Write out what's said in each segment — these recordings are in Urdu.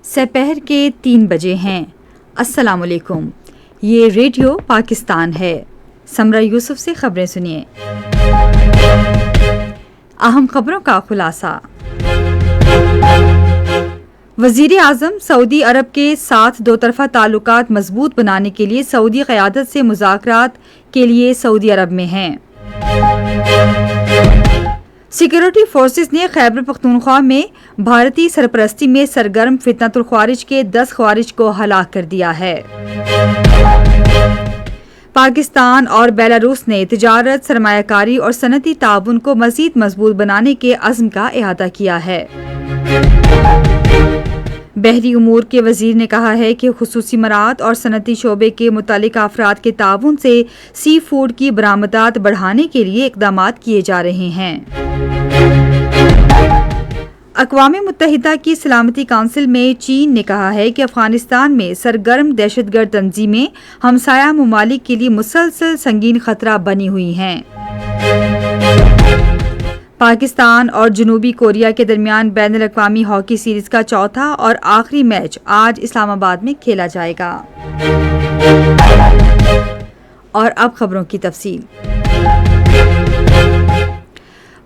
سپہر کے 3 بجے ہیں۔ السلام علیکم، یہ ریڈیو پاکستان ہے۔ سمرہ یوسف سے خبریں سنیے۔ اہم خبروں کا خلاصہ۔ وزیر اعظم سعودی عرب کے ساتھ دو طرفہ تعلقات مضبوط بنانے کے لیے سعودی قیادت سے مذاکرات کے لیے سعودی عرب میں ہیں۔ سیکورٹی فورسز نے خیبر پختونخوا میں بھارتی سرپرستی میں سرگرم فتنۃ الخوارج کے 10 خوارج کو ہلاک کر دیا ہے۔ پاکستان اور بیلاروس نے تجارت، سرمایہ کاری اور صنعتی تعاون کو مزید مضبوط بنانے کے عزم کا احاطہ کیا ہے۔ بحری امور کے وزیر نے کہا ہے کہ خصوصی مراعات اور صنعتی شعبے کے متعلقہ افراد کے تعاون سے سی فوڈ کی برآمدات بڑھانے کے لیے اقدامات کیے جا رہے ہیں۔ اقوام متحدہ کی سلامتی کونسل میں چین نے کہا ہے کہ افغانستان میں سرگرم دہشت گرد تنظیمیں ہمسایہ ممالک کے لیے مسلسل سنگین خطرہ بنی ہوئی ہیں۔ پاکستان اور جنوبی کوریا کے درمیان بین الاقوامی ہاکی سیریز کا چوتھا اور آخری میچ آج اسلام آباد میں کھیلا جائے گا۔ اور اب خبروں کی تفصیل۔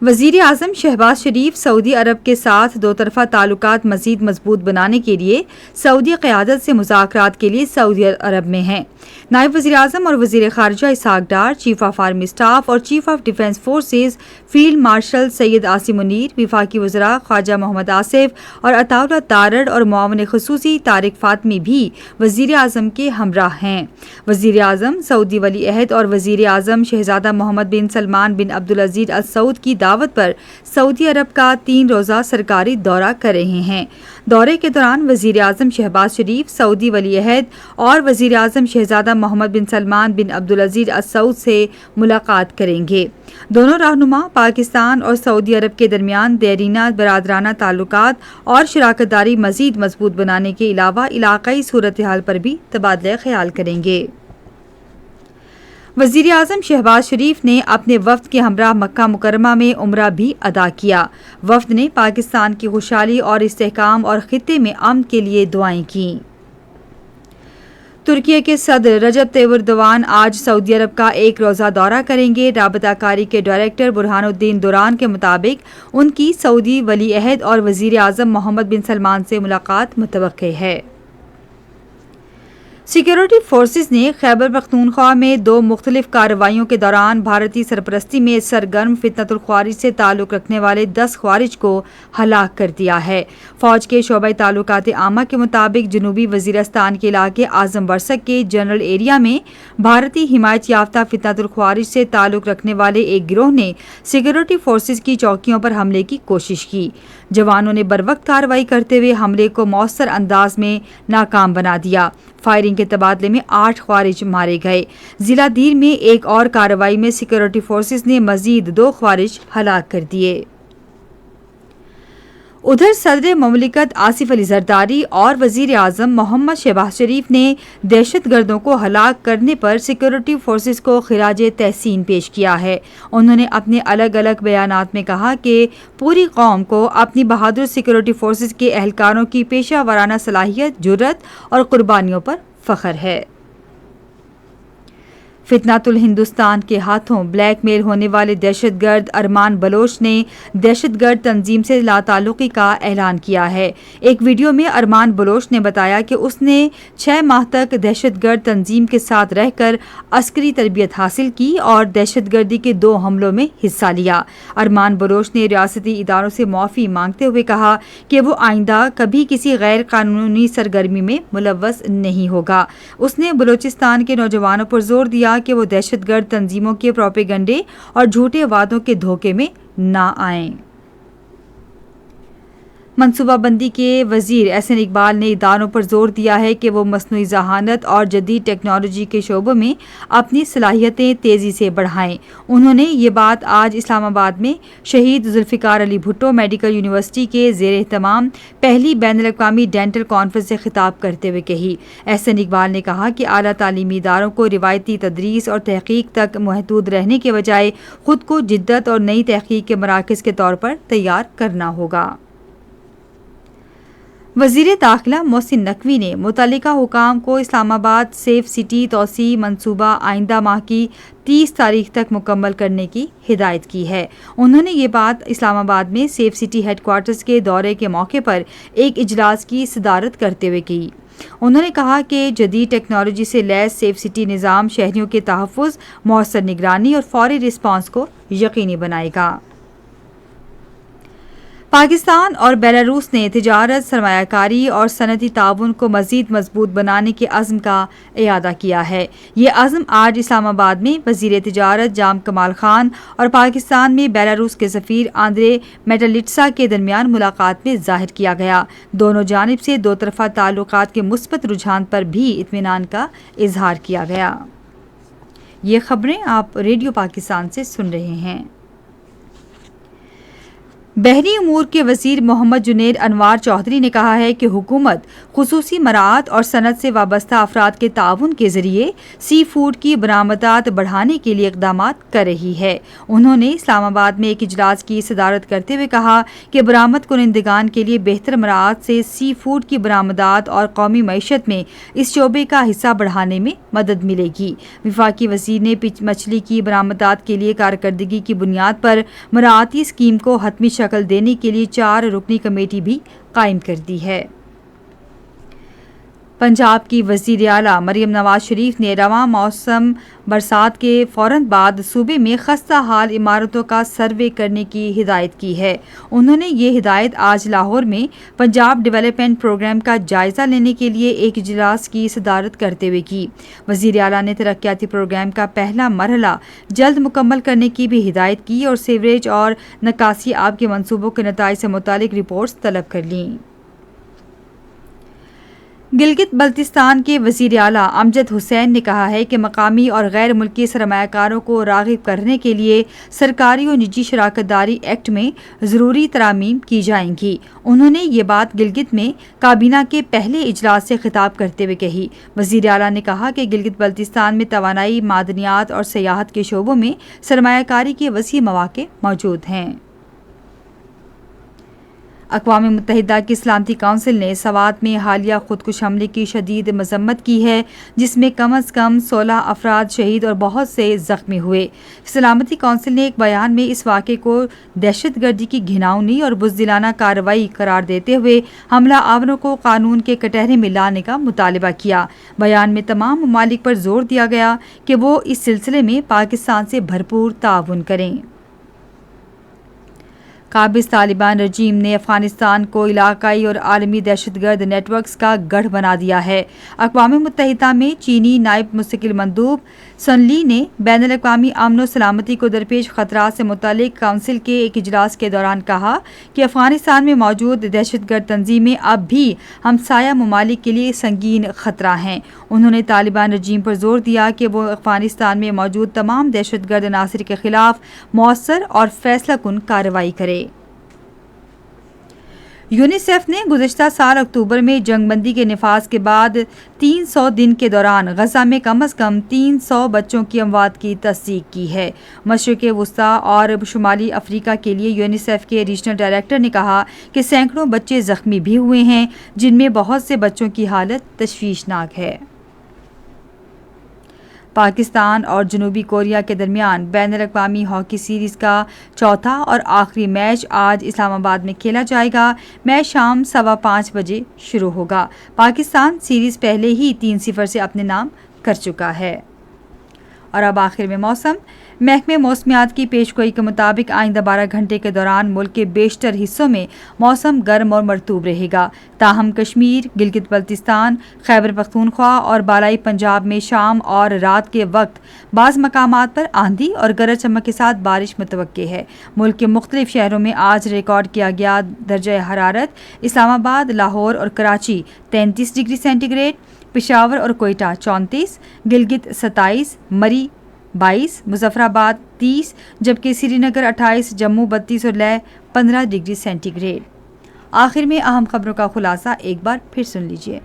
وزیر اعظم شہباز شریف سعودی عرب کے ساتھ دو طرفہ تعلقات مزید مضبوط بنانے کے لیے سعودی قیادت سے مذاکرات کے لیے سعودی عرب میں ہیں۔ نائب وزیر اعظم اور وزیر خارجہ Ishaq Dar, chief of army staff اور chief of defence forces field marshal Syed Asim Munir, وفاقی وزراء خواجہ محمد آصف اور عطاء اللہ تارڑ اور معاون خصوصی طارق فاطمی بھی وزیر اعظم کے ہمراہ ہیں۔ وزیر اعظم سعودی ولی عہد اور وزیر اعظم شہزادہ محمد بن سلمان بن عبدالعزیز ال سعود کی دعوت پر سعودی عرب کا 3 روزہ سرکاری دورہ کر رہے ہیں۔ دورے کے دوران وزیر اعظم شہباز شریف سعودی ولی عہد اور وزیر اعظم شہزادہ محمد بن سلمان بن عبدالعزیز ال سعود سے ملاقات کریں گے۔ دونوں رہنما پاکستان اور سعودی عرب کے درمیان دیرینہ برادرانہ تعلقات اور شراکت داری مزید مضبوط بنانے کے علاوہ علاقائی صورتحال پر بھی تبادلہ خیال کریں گے۔ وزیر اعظم شہباز شریف نے اپنے وفد کے ہمراہ مکہ مکرمہ میں عمرہ بھی ادا کیا۔ وفد نے پاکستان کی خوشحالی اور استحکام اور خطے میں امن کے لیے دعائیں کیں۔ ترکی کے صدر رجب طیب ایردوان آج سعودی عرب کا 1 روزہ دورہ کریں گے۔ رابطہ کاری کے ڈائریکٹر برہان الدین دوران کے مطابق ان کی سعودی ولی عہد اور وزیر اعظم محمد بن سلمان سے ملاقات متوقع ہے۔ سیکورٹی فورسز نے خیبر پختونخوا میں 2 مختلف کارروائیوں کے دوران بھارتی سرپرستی میں سرگرم فتنۃ الخوارج سے تعلق رکھنے والے 10 خوارج کو ہلاک کر دیا ہے۔ فوج کے شعبہ تعلقات عامہ کے مطابق جنوبی وزیرستان کے علاقے اعظم ورسک کے جنرل ایریا میں بھارتی حمایت یافتہ فتنۃ الخوارج سے تعلق رکھنے والے ایک گروہ نے سیکورٹی فورسز کی چوکیوں پر حملے کی کوشش کی۔ جوانوں نے بروقت کارروائی کرتے ہوئے حملے کو مؤثر انداز میں ناکام بنا دیا۔ فائرنگ کے تبادلے میں 8 خوارج مارے گئے۔ ضلع دیر میں ایک اور کارروائی میں سیکورٹی فورسز نے مزید 2 خوارج ہلاک کر دیے۔ ادھر صدر مملکت آصف علی زرداری اور وزیر اعظم محمد شہباز شریف نے دہشت گردوں کو ہلاک کرنے پر سیکورٹی فورسز کو خراج تحسین پیش کیا ہے۔ انہوں نے اپنے الگ الگ بیانات میں کہا کہ پوری قوم کو اپنی بہادر سیکورٹی فورسز کے اہلکاروں کی پیشہ ورانہ صلاحیت، جرأت اور قربانیوں پر فخر ہے۔ فتنۃ الہندوستان کے ہاتھوں بلیک میل ہونے والے دہشت گرد ارمان بلوچ نے دہشت گرد تنظیم سے لا تعلقی کا اعلان کیا ہے۔ ایک ویڈیو میں ارمان بلوچ نے بتایا کہ اس نے 6 ماہ تک دہشت گرد تنظیم کے ساتھ رہ کر عسکری تربیت حاصل کی اور دہشت گردی کے 2 حملوں میں حصہ لیا۔ ارمان بلوچ نے ریاستی اداروں سے معافی مانگتے ہوئے کہا کہ وہ آئندہ کبھی کسی غیر قانونی سرگرمی میں ملوث نہیں ہوگا۔ اس نے بلوچستان کے نوجوانوں پر زور دیا کہ وہ دہشت گرد تنظیموں کے پروپیگنڈے اور جھوٹے وعدوں کے دھوکے میں نہ آئیں۔ منصوبہ بندی کے وزیر احسن اقبال نے اداروں پر زور دیا ہے کہ وہ مصنوعی ذہانت اور جدید ٹیکنالوجی کے شعبوں میں اپنی صلاحیتیں تیزی سے بڑھائیں۔ انہوں نے یہ بات آج اسلام آباد میں شہید ذوالفقار علی بھٹو میڈیکل یونیورسٹی کے زیر اہتمام پہلی بین الاقوامی ڈینٹل کانفرنس سے خطاب کرتے ہوئے کہی۔ احسن اقبال نے کہا کہ اعلیٰ تعلیمی اداروں کو روایتی تدریس اور تحقیق تک محدود رہنے کے بجائے خود کو جدت اور نئی تحقیق کے مراکز کے طور پر تیار کرنا ہوگا۔ وزیر داخلہ محسن نقوی نے متعلقہ حکام کو اسلام آباد سیف سٹی توسیع منصوبہ آئندہ ماہ کی 30 تاریخ تک مکمل کرنے کی ہدایت کی ہے۔ انہوں نے یہ بات اسلام آباد میں سیف سٹی ہیڈ کوارٹرز کے دورے کے موقع پر ایک اجلاس کی صدارت کرتے ہوئے کی۔ انہوں نے کہا کہ جدید ٹیکنالوجی سے لیس سیف سٹی نظام شہریوں کے تحفظ، مؤثر نگرانی اور فوری رسپانس کو یقینی بنائے گا۔ پاکستان اور بیلاروس نے تجارت، سرمایہ کاری اور صنعتی تعاون کو مزید مضبوط بنانے کے عزم کا اعادہ کیا ہے۔ یہ عزم آج اسلام آباد میں وزیر تجارت جام کمال خان اور پاکستان میں بیلاروس کے سفیر آندرے میٹالیٹسا کے درمیان ملاقات میں ظاہر کیا گیا۔ دونوں جانب سے دو طرفہ تعلقات کے مثبت رجحان پر بھی اطمینان کا اظہار کیا گیا۔ یہ خبریں آپ ریڈیو پاکستان سے سن رہے ہیں۔ بحری امور کے وزیر محمد جنید انوار چودھری نے کہا ہے کہ حکومت خصوصی مراعات اور صنعت سے وابستہ افراد کے تعاون کے ذریعے سی فوڈ کی برآمدات بڑھانے کے لیے اقدامات کر رہی ہے۔ انہوں نے اسلام آباد میں ایک اجلاس کی صدارت کرتے ہوئے کہا کہ برآمد کنندگان کے لیے بہتر مراعات سے سی فوڈ کی برآمدات اور قومی معیشت میں اس شعبے کا حصہ بڑھانے میں مدد ملے گی۔ وفاقی وزیر نے مچھلی کی برآمدات کے لیے کارکردگی کی بنیاد پر مراعاتی اسکیم کو حتمی شکل دینے کے لیے 4 رکنی کمیٹی بھی قائم کر دی ہے۔ پنجاب کی وزیر اعلیٰ مریم نواز شریف نے رواں موسم برسات کے فوراً بعد صوبے میں خستہ حال عمارتوں کا سروے کرنے کی ہدایت کی ہے۔ انہوں نے یہ ہدایت آج لاہور میں پنجاب ڈیولپمنٹ پروگرام کا جائزہ لینے کے لیے ایک اجلاس کی صدارت کرتے ہوئے کی۔ وزیر اعلیٰ نے ترقیاتی پروگرام کا پہلا مرحلہ جلد مکمل کرنے کی بھی ہدایت کی اور سیوریج اور نکاسی آب کے منصوبوں کے نتائج سے متعلق رپورٹس طلب کر لیں۔ گلگت بلتستان کے وزیر اعلیٰ امجد حسین نے کہا ہے کہ مقامی اور غیر ملکی سرمایہ کاروں کو راغب کرنے کے لیے سرکاری اور نجی شراکت داری ایکٹ میں ضروری ترامیم کی جائیں گی۔ انہوں نے یہ بات گلگت میں کابینہ کے پہلے اجلاس سے خطاب کرتے ہوئے کہی۔ وزیر اعلیٰ نے کہا کہ گلگت بلتستان میں توانائی، معدنیات اور سیاحت کے شعبوں میں سرمایہ کاری کے وسیع مواقع موجود ہیں۔ اقوام متحدہ کی سلامتی کونسل نے سوات میں حالیہ خودکش حملے کی شدید مذمت کی ہے، جس میں کم از کم 16 افراد شہید اور بہت سے زخمی ہوئے۔ سلامتی کونسل نے ایک بیان میں اس واقعے کو دہشت گردی کی گھناؤنی اور بزدلانہ کارروائی قرار دیتے ہوئے حملہ آوروں کو قانون کے کٹہرے میں لانے کا مطالبہ کیا۔ بیان میں تمام ممالک پر زور دیا گیا کہ وہ اس سلسلے میں پاکستان سے بھرپور تعاون کریں۔ قابض طالبان رجیم نے افغانستان کو علاقائی اور عالمی دہشت گرد نیٹ ورکس کا گڑھ بنا دیا ہے۔ اقوام متحدہ میں چینی نائب مستقل مندوب سن لی نے بین الاقوامی امن و سلامتی کو درپیش خطرات سے متعلق کونسل کے ایک اجلاس کے دوران کہا کہ افغانستان میں موجود دہشت گرد تنظیمیں اب بھی ہمسایہ ممالک کے لیے سنگین خطرہ ہیں۔ انہوں نے طالبان رجیم پر زور دیا کہ وہ افغانستان میں موجود تمام دہشت گرد عناصر کے خلاف مؤثر اور فیصلہ کن کارروائی کرے۔ یونیسیف نے گزشتہ سال اکتوبر میں جنگ بندی کے نفاذ کے بعد 300 دن کے دوران غزہ میں کم از کم 300 بچوں کی اموات کی تصدیق کی ہے۔ مشرق وسطی اور شمالی افریقہ کے لیے یونیسیف کے ریجنل ڈائریکٹر نے کہا کہ سینکڑوں بچے زخمی بھی ہوئے ہیں، جن میں بہت سے بچوں کی حالت تشویشناک ہے۔ پاکستان اور جنوبی کوریا کے درمیان بین الاقوامی ہاکی سیریز کا چوتھا اور آخری میچ آج اسلام آباد میں کھیلا جائے گا۔ میچ شام 5:15 بجے شروع ہوگا۔ پاکستان سیریز پہلے ہی 3-0 سے اپنے نام کر چکا ہے۔ اور اب آخر میں موسم۔ محکمہ موسمیات کی پیشگوئی کے مطابق آئندہ 12 گھنٹے کے دوران ملک کے بیشتر حصوں میں موسم گرم اور مرطوب رہے گا، تاہم کشمیر، گلگت بلتستان، خیبر پختونخوا اور بالائی پنجاب میں شام اور رات کے وقت بعض مقامات پر آندھی اور گرج چمک کے ساتھ بارش متوقع ہے۔ ملک کے مختلف شہروں میں آج ریکارڈ کیا گیا درجہ حرارت: اسلام آباد، لاہور اور Karachi 33 degree centigrade, Peshawar اور کوئٹہ 34، گلگت 27، مری 22، مظفر آباد 30، جبکہ سری نگر 28، جموں 32 اور لیہ 15 ڈگری سینٹی گریڈ۔ آخر میں اہم خبروں کا خلاصہ ایک بار پھر سن لیجیے۔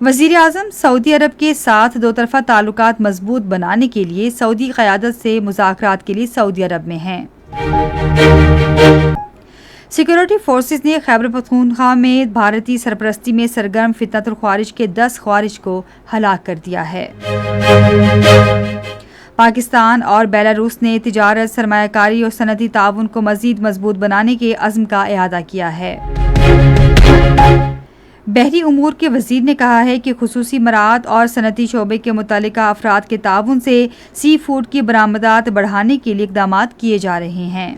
وزیر اعظم سعودی عرب کے ساتھ دو طرفہ تعلقات مضبوط بنانے کے لیے سعودی قیادت سے مذاکرات کے لیے سعودی عرب میں ہیں۔ سیکورٹی فورسز نے خیبر پختونخوا میں بھارتی سرپرستی میں سرگرم فتنۃ الخوارج کے 10 خوارج کو ہلاک کر دیا ہے۔ پاکستان اور بیلاروس نے تجارت، سرمایہ کاری اور صنعتی تعاون کو مزید مضبوط بنانے کے عزم کا اعادہ کیا ہے۔ بحری امور کے وزیر نے کہا ہے کہ خصوصی مراعات اور صنعتی شعبے کے متعلقہ افراد کے تعاون سے سی فوڈ کی برآمدات بڑھانے کے لیے اقدامات کیے جا رہے ہیں۔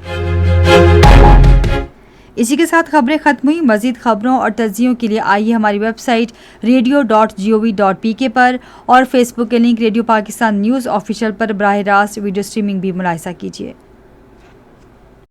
اسی کے ساتھ خبریں ختم ہوئی۔ مزید خبروں اور تجزیوں کے لیے آئیے ہماری ویب سائٹ radio.gov.pk پر اور فیس بک کے link radio Pakistan news official پر براہ راست ویڈیو سٹریمنگ بھی ملاحظہ کیجیے۔